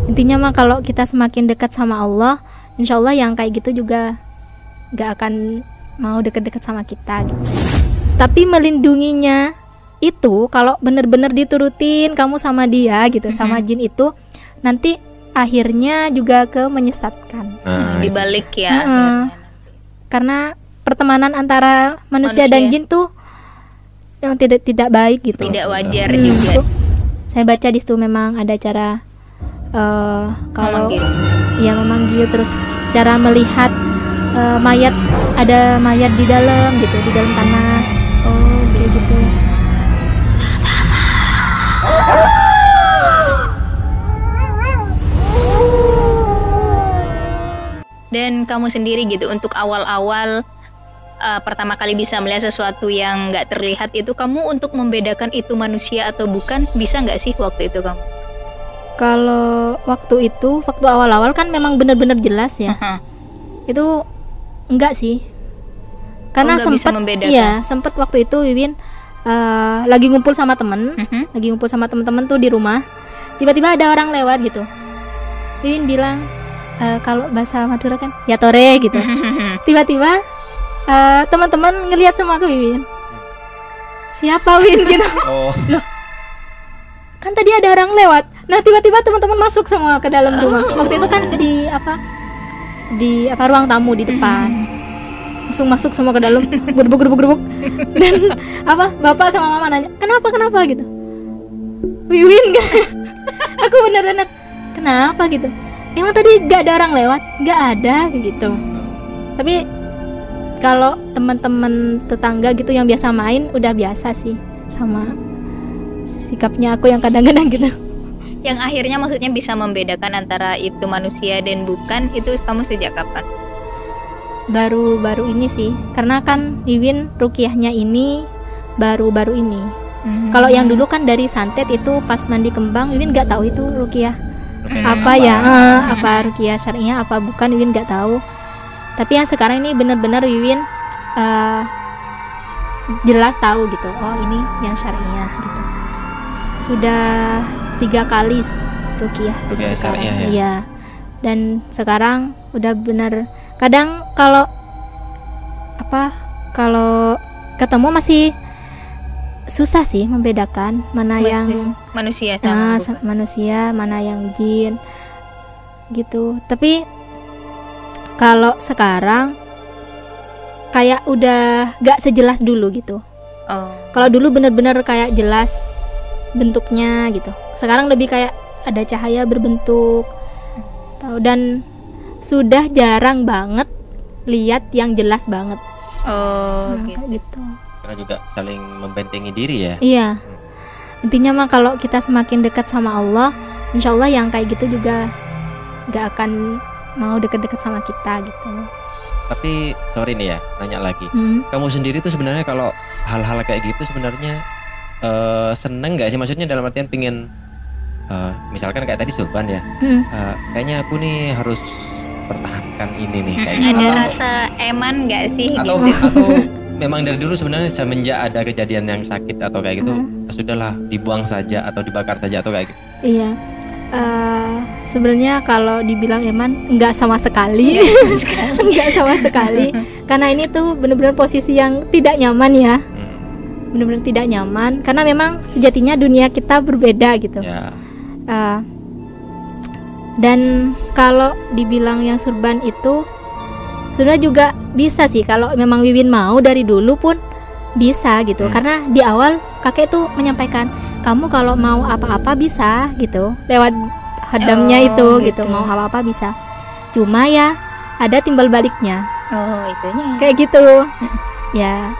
Intinya mah kalau kita semakin dekat sama Allah, insya Allah yang kayak gitu juga gak akan mau deket-deket sama kita gitu. Tapi melindunginya itu kalau bener-bener diturutin kamu sama dia gitu, sama jin itu, nanti akhirnya juga ke menyesatkan. Dibalik ya. Karena pertemanan antara manusia dan jin tuh yang tidak baik gitu. Tidak wajar juga. Saya baca di situ memang ada cara kalau memanggil, terus cara melihat mayat, ada mayat di dalam gitu, di dalam tanah. Oh, kayak gitu. Sama. Dan kamu sendiri gitu, untuk awal-awal pertama kali bisa melihat sesuatu yang nggak terlihat itu, kamu untuk membedakan itu manusia atau bukan, bisa nggak sih waktu itu kamu? Kalau waktu awal-awal kan memang benar-benar jelas ya. Itu enggak sih, karena sempat waktu itu Wiwin lagi ngumpul sama temen, lagi ngumpul sama temen-temen tuh di rumah. Tiba-tiba ada orang lewat gitu. Wiwin bilang kalau bahasa Madura kan ya tore gitu. Tiba-tiba teman-teman ngelihat sama aku, Wiwin, siapa Win gitu. Loh, kan tadi ada orang lewat. Nah tiba-tiba teman-teman masuk semua ke dalam rumah. Waktu itu kan di ruang tamu di depan. Langsung masuk semua ke dalam, gerbuk. Dan bapak sama mama nanya, kenapa gitu. Wiwin kan. Aku bener-bener kenapa gitu. Emang tadi gak ada orang lewat? Gak ada gitu. Tapi kalau teman-teman tetangga gitu yang biasa main udah biasa sih sama sikapnya aku yang kadang-kadang gitu. Yang akhirnya maksudnya bisa membedakan antara itu manusia dan bukan, itu kamu sejak kapan? Baru-baru ini sih, karena kan Wiwin ruqyahnya ini baru-baru ini. Kalau yang dulu kan dari santet itu pas mandi kembang, Wiwin nggak tahu itu ruqyah apa ruqyah syar'iyah apa bukan, Wiwin nggak tahu. Tapi yang sekarang ini benar-benar Wiwin jelas tahu gitu. Oh ini yang syar'iyah gitu. Sudah 3 kali ruqyah sekarang. Iya. Dan sekarang udah benar. Kadang kalau ketemu masih susah sih membedakan mana yang manusia manusia, mana yang jin gitu. Tapi kalau sekarang kayak udah gak sejelas dulu gitu. Kalau dulu bener-bener kayak jelas bentuknya gitu. Sekarang lebih kayak ada cahaya berbentuk. Dan sudah jarang banget lihat yang jelas banget. Gitu. Karena juga saling membentengi diri ya. Iya. Intinya mah kalau kita semakin dekat sama Allah, insya Allah yang kayak gitu juga gak akan mau deket-deket sama kita gitu. Tapi sorry nih ya, nanya lagi. Kamu sendiri tuh sebenarnya kalau hal-hal kayak gitu sebenarnya seneng nggak sih? Maksudnya dalam artian pingin misalkan kayak tadi surban ya, kayaknya aku nih harus pertahankan ini nih kayak ada gitu. Rasa eman nggak sih atau, gitu? atau memang dari dulu sebenarnya semenjak ada kejadian yang sakit atau kayak gitu, sudahlah dibuang saja atau dibakar saja atau kayak gitu? Iya. Sebenarnya kalau dibilang eman nggak sama sekali. Nggak sama sekali. Karena ini tuh benar-benar posisi yang tidak nyaman ya. Benar-benar tidak nyaman karena memang sejatinya dunia kita berbeda gitu. Dan kalau dibilang yang surban itu sebenarnya juga bisa sih kalau memang Wiwin mau, dari dulu pun bisa gitu. Karena di awal kakek tuh menyampaikan, kamu kalau mau apa-apa bisa gitu, lewat hadamnya itu gitu, mau apa-apa bisa. Cuma ya ada timbal baliknya. Itunya kayak gitu. Ya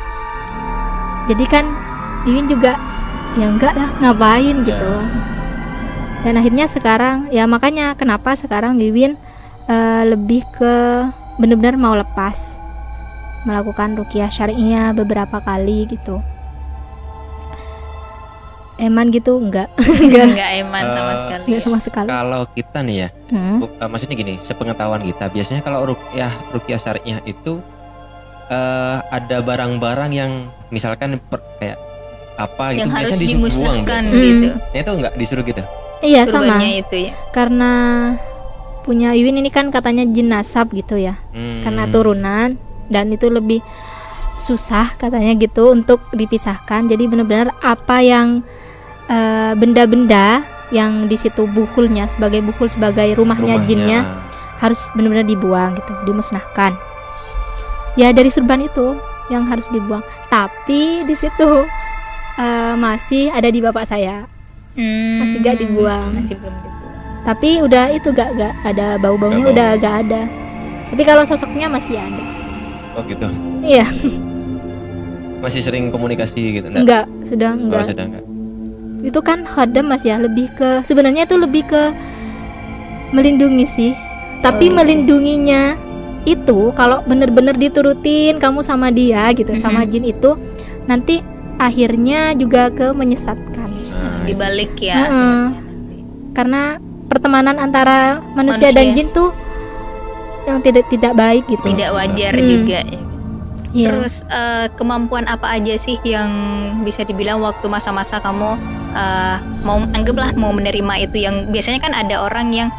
jadi kan Wiwin juga ya enggak lah, ngapain gitu. Dan akhirnya sekarang ya makanya kenapa sekarang Wiwin lebih ke benar-benar mau lepas, melakukan ruqyah syar'iyah beberapa kali gitu. Eman gitu enggak eman sama sekali. Enggak sama sekali. Kalau kita nih ya, maksudnya gini, sepengetahuan kita biasanya kalau ruqyah syar'iyah itu ada barang-barang yang misalkan kayak apa gitu yang biasanya harus disuruh buang dimusnahkan biasanya. gitu. Itu enggak disuruh gitu? Iya sama. Itu ya. Karena punya Iwin ini kan katanya jin nasab gitu ya. Karena turunan dan itu lebih susah katanya gitu untuk dipisahkan. Jadi benar-benar apa yang benda-benda yang di situ bukulnya sebagai bukul sebagai rumahnya jinnya harus benar-benar dibuang gitu, dimusnahkan. Ya dari surban itu yang harus dibuang. Tapi di situ masih ada di bapak saya. Masih gak dibuang. Masih belum dibuang. Tapi udah itu gak ada bau-baunya, udah gak ada. Tapi kalau sosoknya masih ada. Oh gitu. Iya. Masih sering komunikasi gitu? Enggak, sudah enggak. Oh, sudah enggak. Itu kan khodam Mas ya, lebih ke sebenarnya itu lebih ke melindungi sih. Tapi melindunginya itu kalau benar-benar diturutin kamu sama dia gitu, sama jin itu nanti akhirnya juga ke menyesatkan. Dibalik ya. Karena pertemanan antara manusia dan jin tuh yang tidak baik gitu. Tidak wajar juga ya. Yeah. Terus kemampuan apa aja sih yang bisa dibilang waktu masa-masa kamu mau menerima itu, yang biasanya kan ada orang yang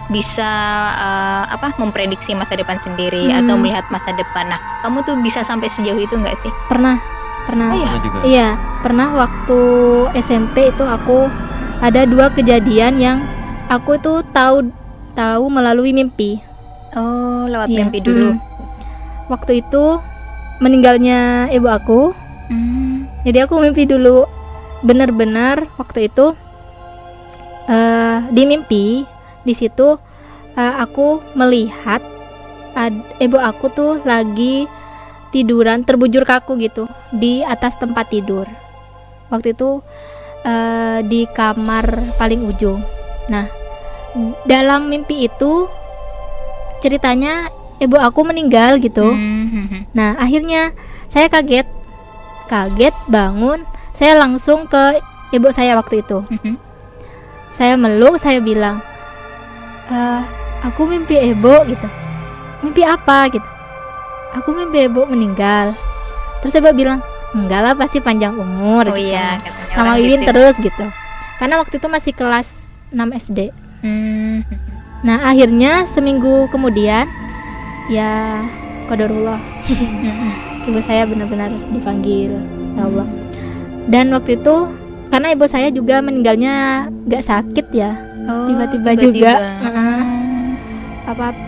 bisa memprediksi masa depan sendiri atau melihat masa depan. Nah, kamu tuh bisa sampai sejauh itu nggak sih? Pernah. Oh, iya? Iya, pernah waktu SMP itu aku ada 2 kejadian yang aku tuh tahu melalui mimpi. Oh, lewat mimpi dulu. Waktu itu meninggalnya ibu aku. Jadi aku mimpi dulu. Benar-benar waktu itu di mimpi di situ aku melihat ibu aku tuh lagi tiduran terbujur kaku gitu di atas tempat tidur. Waktu itu di kamar paling ujung. Nah, dalam mimpi itu ceritanya ibu aku meninggal gitu. Nah, akhirnya saya kaget bangun. Saya langsung ke ibu saya waktu itu. Saya meluk, saya bilang, aku mimpi ibu gitu. Mimpi apa gitu? Aku mimpi ibu meninggal. Terus ibu bilang, enggak lah, pasti panjang umur. Oh gitu. Iya, sama Wiwin gitu. Terus gitu. Karena waktu itu masih kelas 6 SD. Nah, akhirnya seminggu kemudian ya qadarullah. Ibu saya benar-benar dipanggil ya Allah. Dan waktu itu karena ibu saya juga meninggalnya gak sakit ya, tiba-tiba juga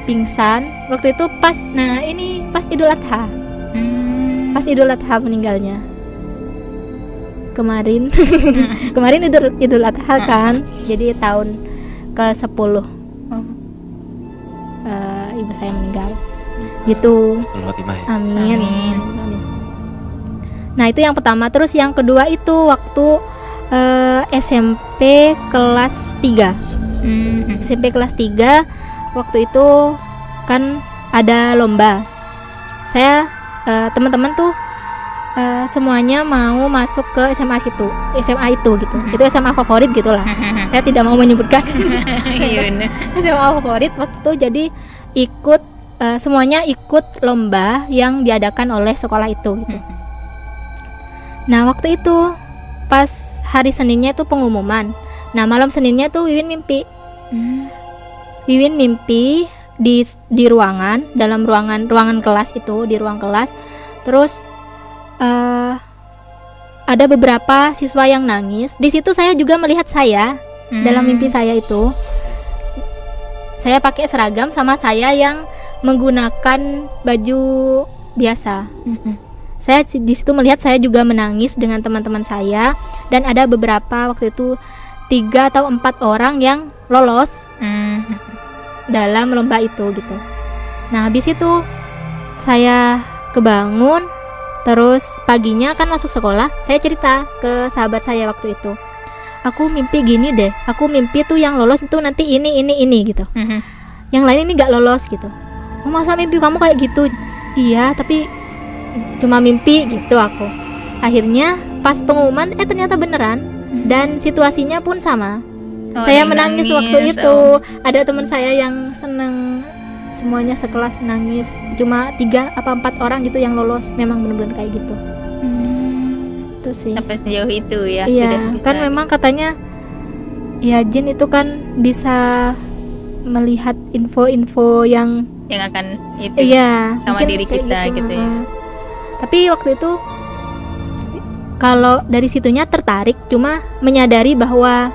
pingsan. Waktu itu pas Idul Adha. Pas Idul Adha meninggalnya. Kemarin Idul Adha kan. Jadi tahun ke-10 ibu saya meninggal. Gitu. Amin. Nah, itu yang pertama. Terus yang kedua itu waktu SMP kelas 3. SMP kelas 3 waktu itu kan ada lomba. Saya teman-teman tuh semuanya mau masuk ke SMA itu gitu. Itu SMA favorit gitulah. Saya tidak mau menyebutkan. SMA favorit waktu itu, jadi semuanya ikut lomba yang diadakan oleh sekolah itu gitu. Nah, waktu itu pas hari Seninnya itu pengumuman. Nah, malam Seninnya tuh Wiwin mimpi. Wiwin mimpi di ruangan, dalam ruangan kelas itu, di ruang kelas. Terus ada beberapa siswa yang nangis. Di situ saya juga melihat saya dalam mimpi saya itu. Saya pakai seragam sama saya yang menggunakan baju biasa. Saya di situ melihat saya juga menangis dengan teman-teman saya, dan ada beberapa waktu itu 3 atau 4 orang yang lolos dalam lomba itu gitu. Nah, habis itu saya kebangun, terus paginya kan masuk sekolah, saya cerita ke sahabat saya waktu itu. Aku mimpi gini deh, aku mimpi tuh yang lolos itu nanti ini gitu. Yang lain ini gak lolos gitu. Oh, masa mimpi kamu kayak gitu? Iya, tapi cuma mimpi gitu aku. Akhirnya pas pengumuman ternyata beneran, dan situasinya pun sama. Saya menangis waktu itu. Ada teman saya yang seneng, semuanya sekelas nangis. Cuma 3 apa 4 orang gitu yang lolos. Memang bener-bener kayak gitu. Itu sih. Sampai sejauh itu ya. Iya, kan memang katanya ya jin itu kan bisa melihat info-info yang akan itu sama diri kita gitu ya. Tapi waktu itu kalau dari situnya tertarik, cuma menyadari bahwa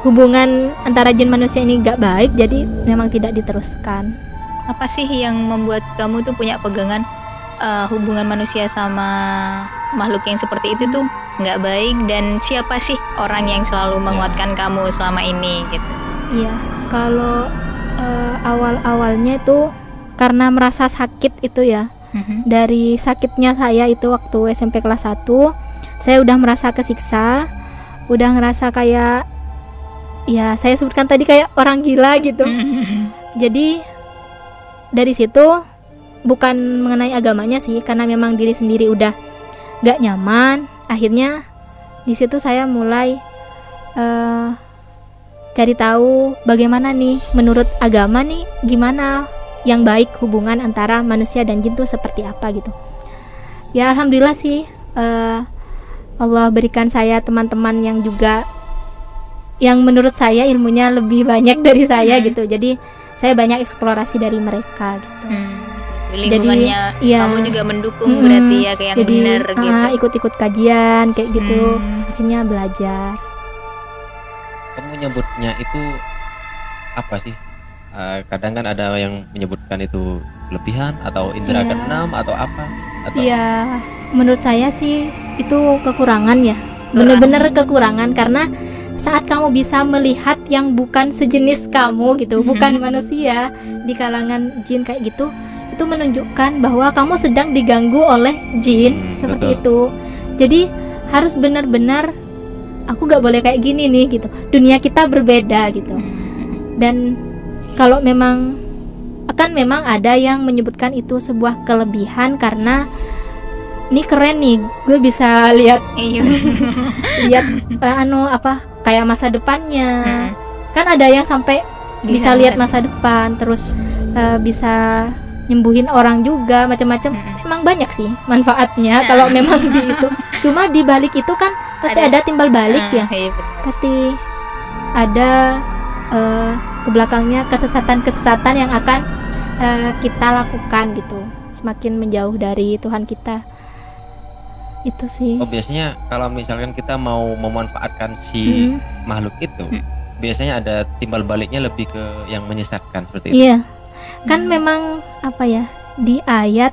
hubungan antara jin manusia ini gak baik, jadi memang tidak diteruskan. Apa sih yang membuat kamu tuh punya pegangan hubungan manusia sama makhluk yang seperti itu tuh nggak baik, dan siapa sih orang yang selalu menguatkan kamu selama ini gitu? Iya, kalau awal-awalnya itu karena merasa sakit itu ya. Dari sakitnya saya itu waktu SMP kelas 1, saya udah merasa kesiksa, udah ngerasa kayak ya saya sebutkan tadi kayak orang gila gitu. Jadi dari situ bukan mengenai agamanya sih, karena memang diri sendiri udah gak nyaman. Akhirnya di situ saya mulai cari tahu bagaimana nih menurut agama nih, gimana yang baik hubungan antara manusia dan jin tuh seperti apa gitu. Ya alhamdulillah sih Allah berikan saya teman-teman yang juga yang menurut saya ilmunya lebih banyak dari saya gitu. Jadi saya banyak eksplorasi dari mereka gitu. Lingkungannya jadi, kamu juga mendukung berarti ya kayak yang benar gitu. Ikut-ikut kajian kayak gitu. Akhirnya belajar. Kamu nyebutnya itu apa sih? Kadang kan ada yang menyebutkan itu kelebihan atau indera keenam atau apa? Iya, menurut saya sih itu kekurangan ya. Benar-benar kekurangan, karena saat kamu bisa melihat yang bukan sejenis kamu gitu, bukan manusia di kalangan jin kayak gitu, itu menunjukkan bahwa kamu sedang diganggu oleh jin seperti itu. Jadi harus benar-benar aku gak boleh kayak gini nih gitu. Dunia kita berbeda gitu. Dan kalau memang ada yang menyebutkan itu sebuah kelebihan karena ini keren nih, gue bisa lihat kayak masa depannya. Kan ada yang sampai bisa lihat masa depan, terus bisa nyembuhin orang juga, macam-macam. Memang banyak sih manfaatnya kalau memang di itu. Cuma di balik itu kan pasti ada timbal balik ya. Pasti ada ke belakangnya kesesatan-kesesatan yang akan kita lakukan gitu, semakin menjauh dari Tuhan kita. Itu sih. Oh, biasanya kalau misalkan kita mau memanfaatkan si makhluk itu, biasanya ada timbal baliknya lebih ke yang menyesatkan seperti itu. Iya. Kan memang apa ya, di ayat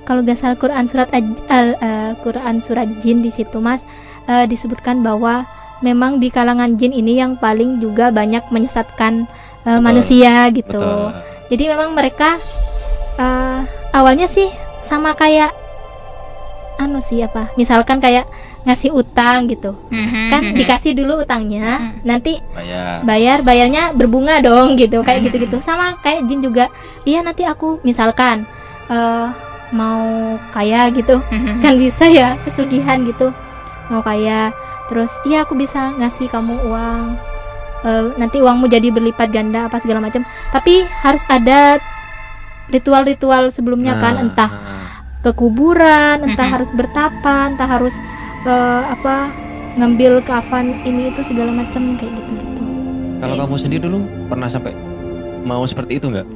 kalau gak salah Quran surat jin di situ Mas, disebutkan bahwa memang di kalangan jin ini yang paling juga banyak menyesatkan manusia gitu. Betul. Jadi memang mereka awalnya sih sama kayak misalkan kayak ngasih utang gitu, kan dikasih dulu utangnya, nanti bayarnya berbunga dong gitu, kayak gitu-gitu. Sama kayak jin juga, iya nanti aku misalkan mau kaya gitu, kan bisa ya pesugihan gitu, mau kaya, terus iya aku bisa ngasih kamu uang, nanti uangmu jadi berlipat ganda apa segala macam. Tapi harus ada ritual-ritual sebelumnya kan, entah ke kuburan, entah harus bertapa, entah harus ngambil kafan ini itu segala macam kayak gitu-gitu. Kalau kamu sendiri dulu pernah sampai mau seperti itu nggak?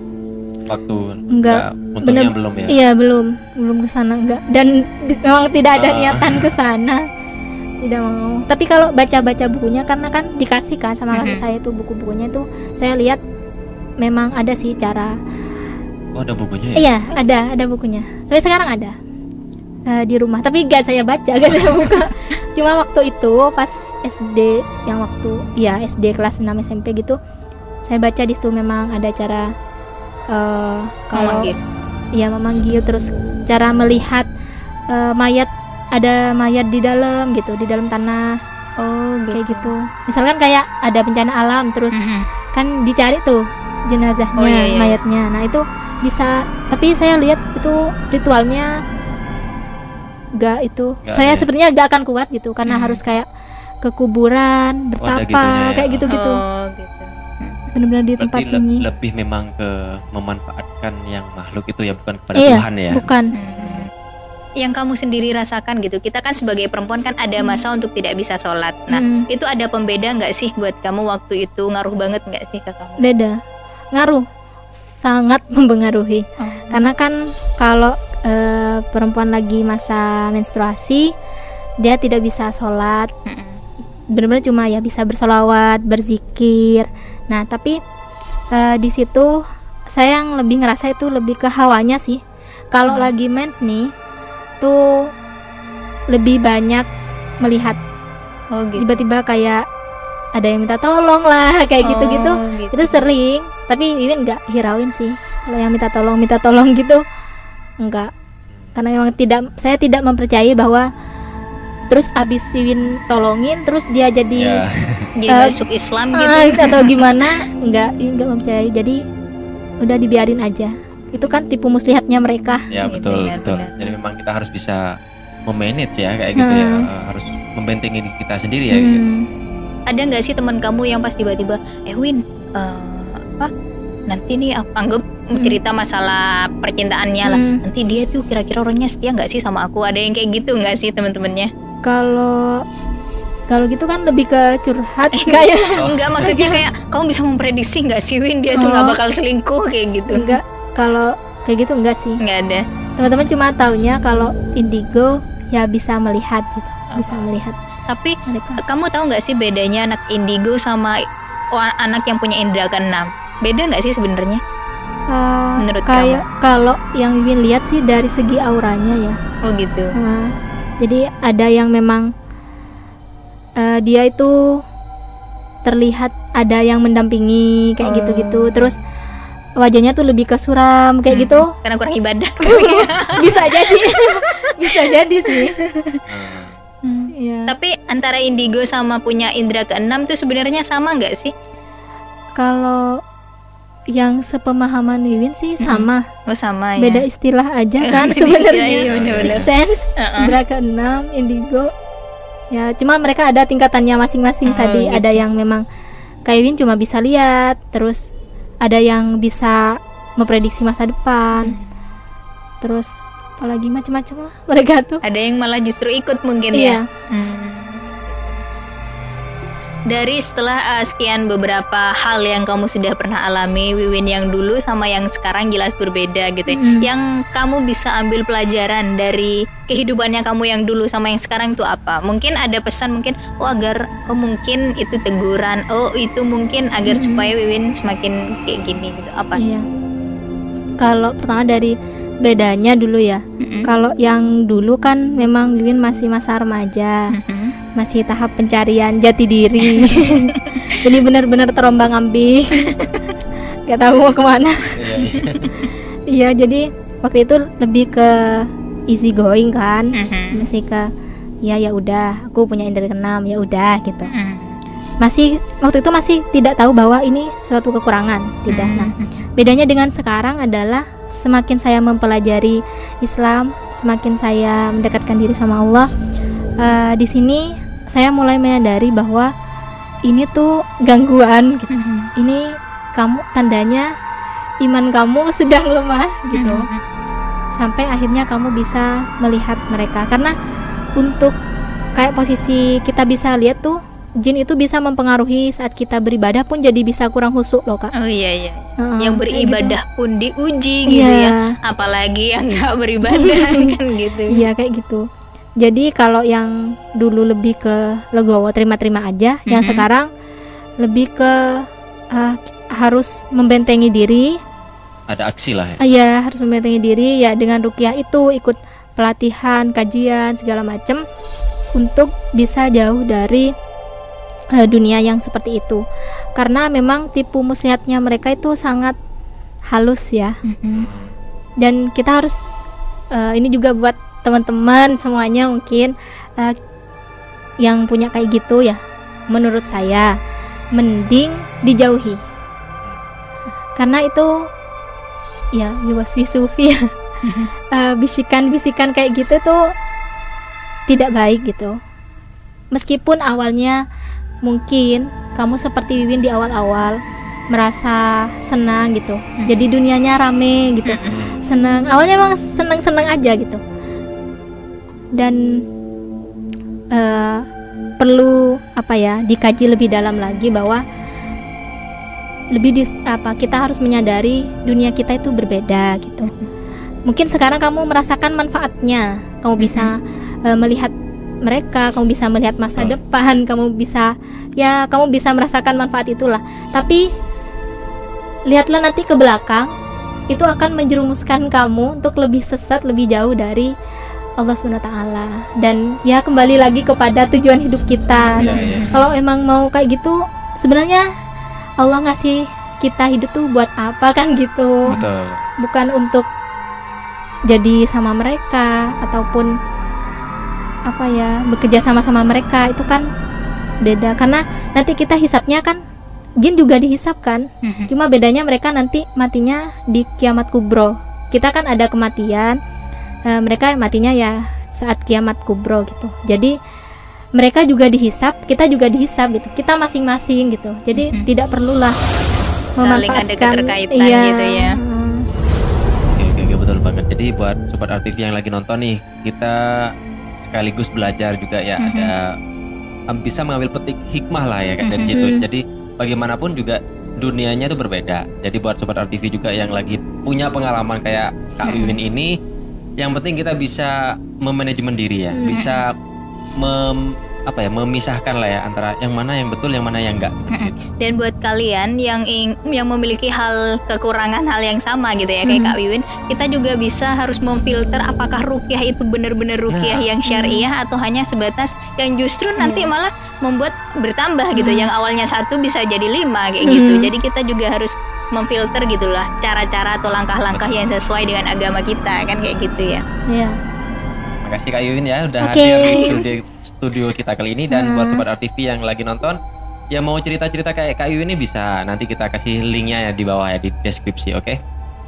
Waktu enggak, untungnya belum ya? Iya belum kesana enggak, dan memang tidak ada niatan kesana, tidak mau. Tapi kalau baca-baca bukunya, karena kan dikasih kan sama kakak saya tuh buku-bukunya tuh, saya lihat memang ada sih cara. Oh, ada bukunya ya? Iya, ada bukunya. Sampai sekarang ada di rumah. Tapi gak saya baca, gak saya buka. Cuma waktu itu pas SD, yang waktu SD kelas 6 SMP gitu, saya baca di situ memang ada cara kalau memanggil, terus cara melihat mayat, ada mayat di dalam gitu, di dalam tanah. Oh, kayak gitu. Misalkan kayak ada bencana alam, terus kan dicari tuh jenazahnya, mayatnya. Nah, itu bisa, tapi saya lihat itu ritualnya saya sebenarnya gak akan kuat gitu, karena harus kayak ke kuburan, bertapa, kayak gitu-gitu. Benar-benar di tempat sunyi. Lebih memang ke memanfaatkan yang makhluk itu ya, bukan kepada Tuhan ya. Bukan. yang kamu sendiri rasakan gitu? Kita kan sebagai perempuan kan ada masa untuk tidak bisa sholat. Nah, itu ada pembeda nggak sih buat kamu waktu itu? Ngaruh banget nggak sih ke kamu? Beda, ngaruh, sangat mempengaruhi. Karena kan kalau perempuan lagi masa menstruasi, dia tidak bisa sholat. Benar-benar cuma ya bisa bersolawat, berzikir. Nah, tapi di situ saya yang lebih ngerasa itu lebih ke hawanya sih. Kalau lagi mens nih tuh lebih banyak melihat. Gitu. Tiba-tiba kayak ada yang minta tolong lah, kayak gitu-gitu. Itu sering, tapi Wiwin nggak hirauin sih. Kalau yang minta tolong gitu enggak. Karena memang saya tidak mempercayai bahwa terus abis Wiwin tolongin terus dia jadi masuk Islam gitu atau gimana. Enggak mempercayai. Jadi udah dibiarin aja. Itu kan tipu muslihatnya mereka. Ya betul. Jadi memang kita harus bisa memanage ya kayak gitu ya, harus membentengi kita sendiri ya. Gitu. Ada nggak sih teman kamu yang pas tiba-tiba, Win, nanti nih aku anggap cerita masalah percintaannya lah, nanti dia tuh kira-kira orangnya setia nggak sih sama aku? Ada yang kayak gitu nggak sih teman-temannya? Kalau gitu kan lebih ke curhat kayak enggak, maksudnya kayak kamu bisa memprediksi nggak sih Win dia tuh nggak bakal selingkuh kayak gitu? Enggak, kalau kayak gitu enggak sih. Nggak ada. Teman-teman cuma taunya kalau indigo ya bisa melihat gitu, bisa melihat. Tapi kamu tahu nggak sih bedanya anak indigo sama anak yang punya indera keenam? Beda nggak sih sebenarnya? Menurut kayak kamu? Kalau yang Wiwin lihat sih dari segi auranya ya. Oh gitu. Jadi ada yang memang dia itu terlihat ada yang mendampingi kayak gitu-gitu. Terus wajahnya tuh lebih ke suram kayak gitu. Karena kurang ibadah. Bisa jadi, bisa jadi sih. Ya. Tapi antara indigo sama punya indera keenam tuh sebenarnya sama nggak sih? Kalau yang sepemahaman Wiwin sih sama. Oh sama ya. Beda istilah aja kan sebenarnya. Sixth sense, indera keenam, indigo. Ya cuma mereka ada tingkatannya masing-masing tadi. Gitu. Ada yang memang kayak Wiwin cuma bisa lihat, terus ada yang bisa memprediksi masa depan. Terus apalagi macam-macam lah mereka tuh. Ada yang malah justru ikut mungkin ya. Dari setelah sekian beberapa hal yang kamu sudah pernah alami, Wiwin yang dulu sama yang sekarang jelas berbeda gitu ya. Yang kamu bisa ambil pelajaran dari kehidupannya kamu yang dulu sama yang sekarang itu apa? Mungkin ada pesan mungkin agar mungkin itu teguran, itu mungkin agar supaya Wiwin semakin kayak gini gitu. Apa? Iya. Kalau pertama dari bedanya dulu ya. Kalau yang dulu kan memang Wiwin masih masa remaja. Masih tahap pencarian jati diri. Jadi benar-benar terombang-ambing. Gak tahu mau kemana. Iya, jadi waktu itu lebih ke easy going kan. Masih ke ya udah, aku punya indera keenam, ya udah gitu. Masih waktu itu masih tidak tahu bahwa ini suatu kekurangan, tidak. Nah, bedanya dengan sekarang adalah semakin saya mempelajari Islam, semakin saya mendekatkan diri sama Allah. Di sini saya mulai menyadari bahwa ini tuh gangguan gitu. Ini kamu tandanya iman kamu sedang lemah gitu. Sampai akhirnya kamu bisa melihat mereka. Karena untuk kayak posisi kita bisa lihat tuh, jin itu bisa mempengaruhi saat kita beribadah pun jadi bisa kurang khusyuk loh Kak. Oh iya. Yang beribadah gitu pun diuji gitu ya. Apalagi yang nggak beribadah kan gitu. Iya kayak gitu. Jadi kalau yang dulu lebih ke legowo terima-terima aja, yang sekarang lebih ke harus membentengi diri. Ada aksi lah ya. Iya, harus membentengi diri ya dengan ruqyah itu, ikut pelatihan, kajian segala macam untuk bisa jauh dari dunia yang seperti itu. Karena memang tipu muslihatnya mereka itu sangat halus ya. Dan kita harus ini juga buat teman-teman semuanya mungkin yang punya kayak gitu ya, menurut saya mending dijauhi. Karena itu ya yuwaswisufi ya. Bisikan-bisikan kayak gitu tuh tidak baik gitu. Meskipun awalnya mungkin kamu seperti Wiwin di awal-awal merasa senang gitu. Jadi dunianya rame gitu. Senang. Awalnya emang senang-senang aja gitu. dan perlu dikaji lebih dalam lagi bahwa kita harus menyadari dunia kita itu berbeda gitu. Mungkin sekarang kamu merasakan manfaatnya, kamu bisa melihat mereka, kamu bisa melihat masa depan, kamu bisa merasakan manfaat itulah. Tapi lihatlah nanti ke belakang, itu akan menjerumuskan kamu untuk lebih sesat, lebih jauh dari Allah SWT. Dan ya kembali lagi kepada tujuan hidup kita. Kalau emang mau kayak gitu, sebenarnya Allah ngasih kita hidup tuh buat apa kan gitu. Betul. Bukan untuk jadi sama mereka ataupun bekerja sama mereka, itu kan beda. Karena nanti kita hisapnya kan, jin juga dihisap kan. Cuma bedanya mereka nanti matinya di kiamat kubro. Kita kan ada kematian, mereka matinya ya saat kiamat kubro gitu. Jadi mereka juga dihisap, kita juga dihisap gitu. Kita masing-masing gitu. Jadi tidak perlulah saling ada keterkaitan gitu ya. Oke, betul banget. Jadi buat Sobat RTV yang lagi nonton nih, kita sekaligus belajar juga ya, ada bisa mengambil petik hikmah lah ya kan dari situ. Jadi bagaimanapun juga dunianya itu berbeda. Jadi buat Sobat RTV juga yang lagi punya pengalaman kayak Kak Wiwin ini, yang penting kita bisa memanajemen diri ya, bisa memisahkan lah ya antara yang mana yang betul, yang mana yang enggak. Dan buat kalian yang memiliki kekurangan hal yang sama gitu ya kayak Kak Wiwin, kita juga bisa harus memfilter apakah ruqyah itu benar-benar ruqyah yang syariah atau hanya sebatas yang justru nanti malah membuat bertambah gitu, yang awalnya 1 bisa jadi 5 kayak gitu. Jadi kita juga harus memfilter gitulah cara-cara atau langkah-langkah yang sesuai dengan agama kita kan kayak gitu ya. Iya. Makasih Kak Wiwin ya udah hadir di studio kita kali ini. Dan buat Sobat RTV yang lagi nonton, yang mau cerita-cerita kayak Kak Wiwin ini bisa nanti kita kasih linknya ya di bawah ya di deskripsi, oke?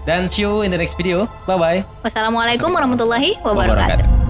Dan see you in the next video. Bye bye. Wassalamualaikum warahmatullahi wabarakatuh.